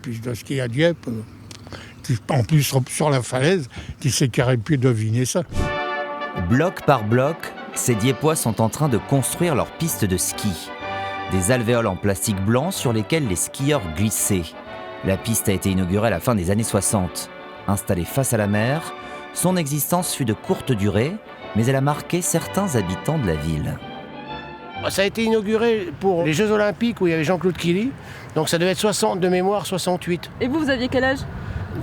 piste de ski à Dieppe. En plus, sur la falaise, tu sais qu'il aurait pu deviner ça. Bloc par bloc, ces Diepois sont en train de construire leur piste de ski. Des alvéoles en plastique blanc sur lesquelles les skieurs glissaient. La piste a été inaugurée à la fin des années 60. Installée face à la mer, son existence fut de courte durée, mais elle a marqué certains habitants de la ville. Ça a été inauguré pour les Jeux Olympiques où il y avait Jean-Claude Killy. Donc ça devait être 60 de mémoire, 68. Et vous aviez quel âge ?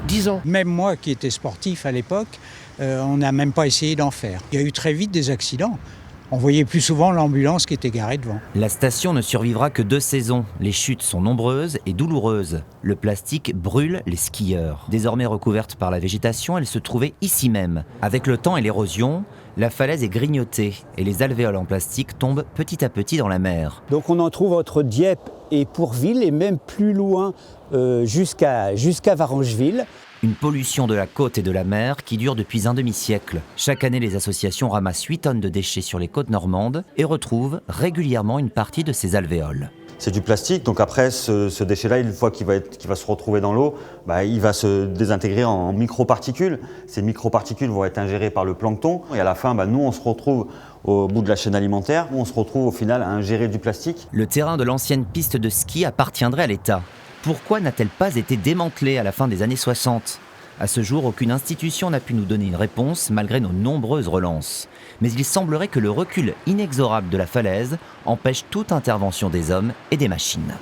10 ans. Même moi qui étais sportif à l'époque, on n'a même pas essayé d'en faire. Il y a eu très vite des accidents. On voyait plus souvent l'ambulance qui était garée devant. La station ne survivra que 2 saisons. Les chutes sont nombreuses et douloureuses. Le plastique brûle les skieurs. Désormais recouverte par la végétation, elle se trouvait ici même. Avec le temps et l'érosion, la falaise est grignotée et les alvéoles en plastique tombent petit à petit dans la mer. Donc on en trouve entre Dieppe et Pourville et même plus loin jusqu'à Varangeville. Une pollution de la côte et de la mer qui dure depuis un demi-siècle. Chaque année, les associations ramassent 8 tonnes de déchets sur les côtes normandes et retrouvent régulièrement une partie de ces alvéoles. C'est du plastique, donc après ce déchet-là, une fois qu'il va se retrouver dans l'eau, il va se désintégrer en microparticules. Ces microparticules vont être ingérées par le plancton et à la fin, nous on se retrouve au bout de la chaîne alimentaire, où on se retrouve au final à ingérer du plastique. Le terrain de l'ancienne piste de ski appartiendrait à l'État. Pourquoi n'a-t-elle pas été démantelée à la fin des années 60 ? À ce jour, aucune institution n'a pu nous donner une réponse malgré nos nombreuses relances. Mais il semblerait que le recul inexorable de la falaise empêche toute intervention des hommes et des machines.